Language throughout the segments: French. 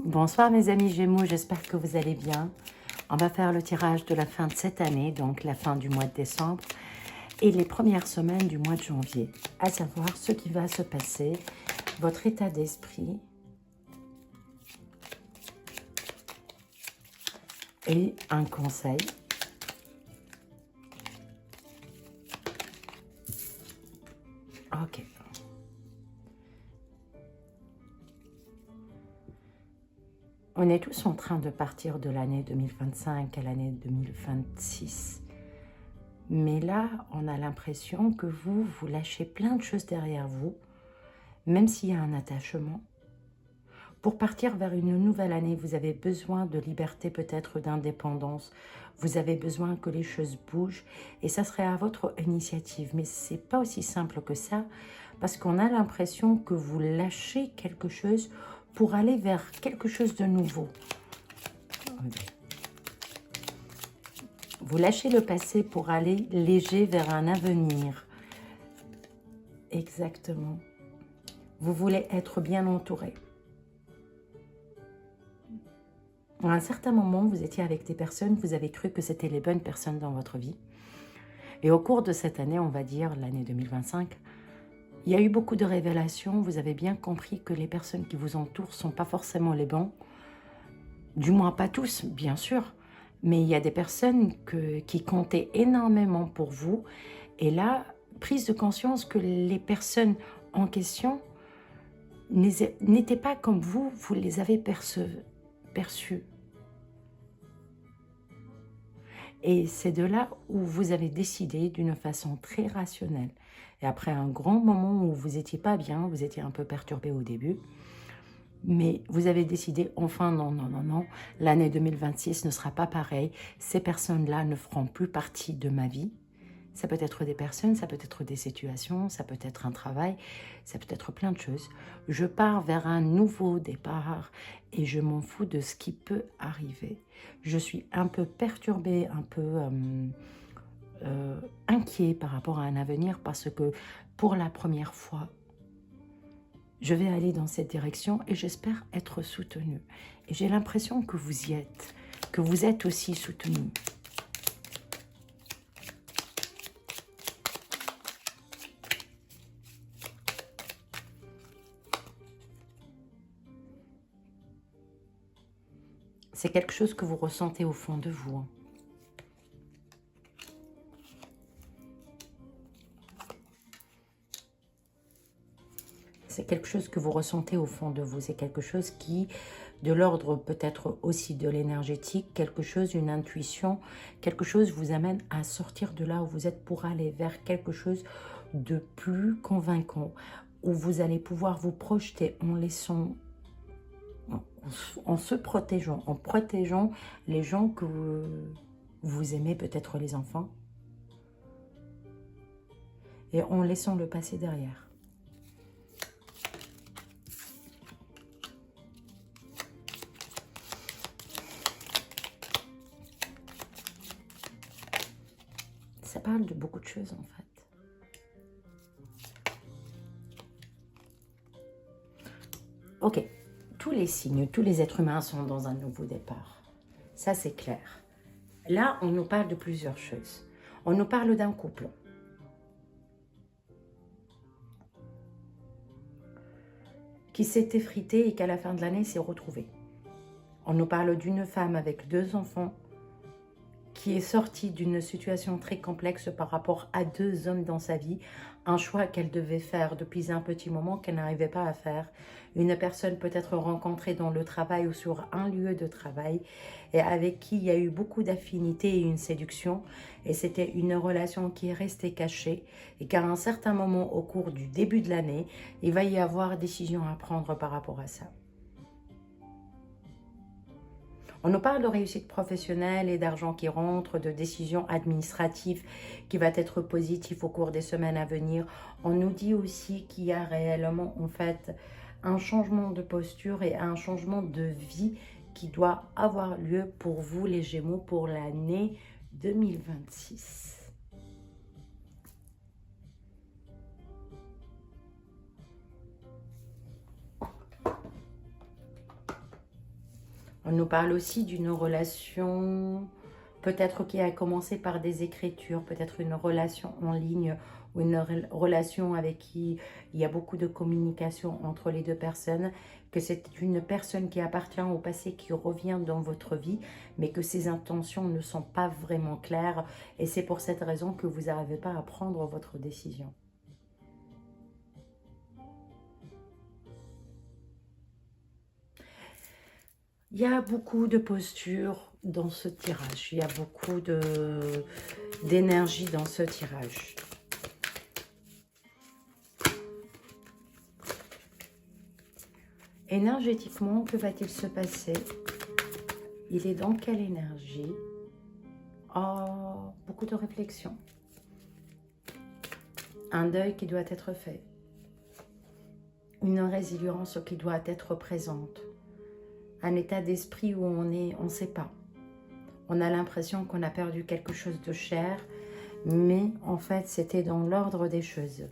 Bonsoir mes amis Gémeaux, j'espère que vous allez bien. On va faire le tirage de la fin de cette année, donc la fin du mois de décembre et les premières semaines du mois de janvier, à savoir ce qui va se passer, votre état d'esprit et un conseil. Ok. On est tous en train de partir de l'année 2025 à l'année 2026. Mais là, on a l'impression que vous lâchez plein de choses derrière vous, même s'il y a un attachement. Pour partir vers une nouvelle année, vous avez besoin de liberté, peut-être d'indépendance. Vous avez besoin que les choses bougent et ça serait à votre initiative. Mais ce n'est pas aussi simple que ça parce qu'on a l'impression que vous lâchez quelque chose pour aller vers quelque chose de nouveau. Vous lâchez le passé pour aller léger vers un avenir. Exactement. Vous voulez être bien entouré. À un certain moment, vous étiez avec des personnes, vous avez cru que c'était les bonnes personnes dans votre vie. Et au cours de cette année, on va dire l'année 2025, il y a eu beaucoup de révélations. Vous avez bien compris que les personnes qui vous entourent ne sont pas forcément les bons. Du moins pas tous, bien sûr. Mais il y a des personnes qui comptaient énormément pour vous. Et là, prise de conscience que les personnes en question n'étaient pas comme vous les avez perçues. Et c'est de là où vous avez décidé d'une façon très rationnelle. Et après un grand moment où vous n'étiez pas bien, vous étiez un peu perturbé au début, mais vous avez décidé, enfin non, l'année 2026 ne sera pas pareille, ces personnes-là ne feront plus partie de ma vie. Ça peut être des personnes, ça peut être des situations, ça peut être un travail, ça peut être plein de choses. Je pars vers un nouveau départ et je m'en fous de ce qui peut arriver. Je suis un peu perturbée, un peu inquiet par rapport à un avenir parce que pour la première fois, je vais aller dans cette direction et j'espère être soutenue. Et j'ai l'impression que vous y êtes, que vous êtes aussi soutenue. C'est quelque chose que vous ressentez au fond de vous. C'est quelque chose que vous ressentez au fond de vous. C'est quelque chose qui, de l'ordre peut-être aussi de l'énergétique, quelque chose, une intuition, quelque chose vous amène à sortir de là où vous êtes pour aller vers quelque chose de plus convaincant, où vous allez pouvoir vous projeter en laissant, en se protégeant, en protégeant les gens que vous aimez, peut-être les enfants, et en laissant le passé derrière. Ça parle de beaucoup de choses en fait. Ok, tous les signes, tous les êtres humains sont dans un nouveau départ. Ça c'est clair. Là, on nous parle de plusieurs choses. On nous parle d'un couple. Qui s'est effrité et qu'à la fin de l'année s'est retrouvé. On nous parle d'une femme avec 2 enfants qui est sortie d'une situation très complexe par rapport à 2 hommes dans sa vie, un choix qu'elle devait faire depuis un petit moment qu'elle n'arrivait pas à faire, une personne peut-être rencontrée dans le travail ou sur un lieu de travail et avec qui il y a eu beaucoup d'affinités et une séduction et c'était une relation qui est restée cachée et qu'à un certain moment au cours du début de l'année, il va y avoir décision à prendre par rapport à ça. On nous parle de réussite professionnelle et d'argent qui rentre, de décisions administratives qui va être positif au cours des semaines à venir. On nous dit aussi qu'il y a réellement en fait un changement de posture et un changement de vie qui doit avoir lieu pour vous les Gémeaux pour l'année 2026. On nous parle aussi d'une relation, peut-être qui a commencé par des écritures, peut-être une relation en ligne ou une relation avec qui il y a beaucoup de communication entre les deux personnes, que c'est une personne qui appartient au passé qui revient dans votre vie, mais que ses intentions ne sont pas vraiment claires et c'est pour cette raison que vous n'arrivez pas à prendre votre décision. Il y a beaucoup de postures dans ce tirage, il y a beaucoup d'énergie dans ce tirage. Énergétiquement, que va-t-il se passer? Il est dans quelle énergie? Oh, beaucoup de réflexion. Un deuil qui doit être fait. Une résilience qui doit être présente. Un état d'esprit où on ne sait pas. On a l'impression qu'on a perdu quelque chose de cher, mais en fait, c'était dans l'ordre des choses.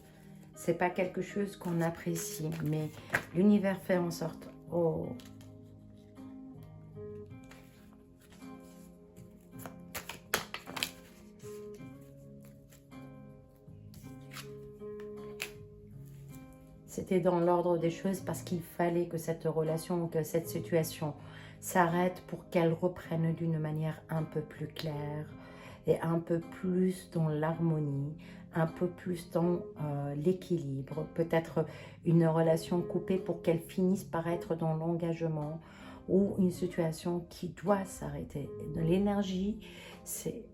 C'est pas quelque chose qu'on apprécie, mais l'univers fait en sorte... Oh. C'était dans l'ordre des choses parce qu'il fallait que cette relation, que cette situation s'arrête pour qu'elle reprenne d'une manière un peu plus claire et un peu plus dans l'harmonie, un peu plus dans l'équilibre. Peut-être une relation coupée pour qu'elle finisse par être dans l'engagement ou une situation qui doit s'arrêter. L'énergie, c'est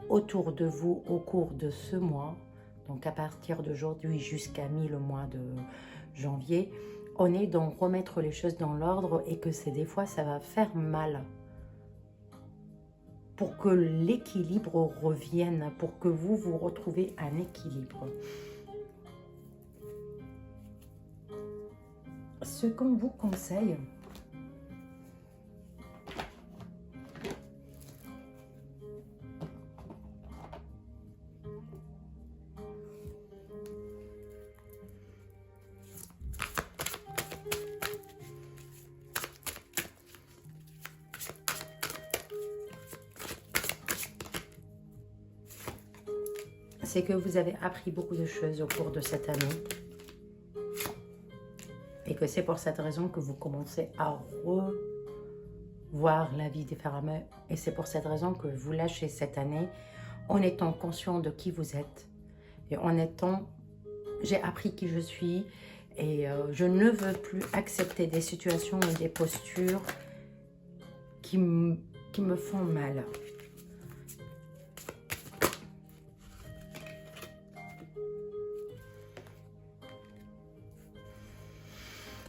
autour de vous au cours de ce mois. Donc à partir d'aujourd'hui jusqu'à mi le mois de janvier, on est dans remettre les choses dans l'ordre et que c'est des fois ça va faire mal. Pour que l'équilibre revienne, pour que vous vous retrouvez un équilibre. Ce qu'on vous conseille, c'est que vous avez appris beaucoup de choses au cours de cette année. Et que c'est pour cette raison que vous commencez à revoir la vie différemment. Et c'est pour cette raison que vous lâchez cette année en étant conscient de qui vous êtes. Et en étant, j'ai appris qui je suis. Et je ne veux plus accepter des situations et des postures qui me font mal.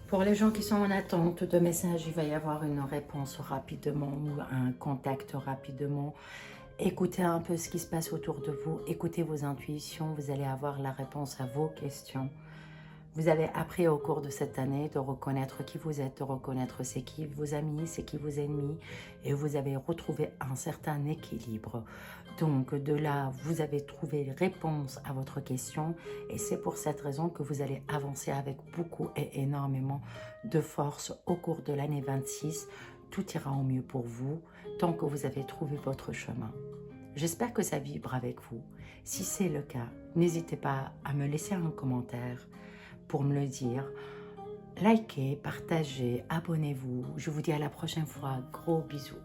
Pour les gens qui sont en attente de messages, il va y avoir une réponse rapidement ou un contact rapidement. Écoutez un peu ce qui se passe autour de vous, écoutez vos intuitions, vous allez avoir la réponse à vos questions. Vous avez appris au cours de cette année de reconnaître qui vous êtes, de reconnaître c'est qui vos amis, c'est qui vos ennemis, et vous avez retrouvé un certain équilibre. Donc de là, vous avez trouvé réponse à votre question, et c'est pour cette raison que vous allez avancer avec beaucoup et énormément de force au cours de l'année 26. Tout ira au mieux pour vous, tant que vous avez trouvé votre chemin. J'espère que ça vibre avec vous. Si c'est le cas, n'hésitez pas à me laisser un commentaire pour me le dire. Likez, partagez, abonnez-vous. Je vous dis à la prochaine fois. Gros bisous.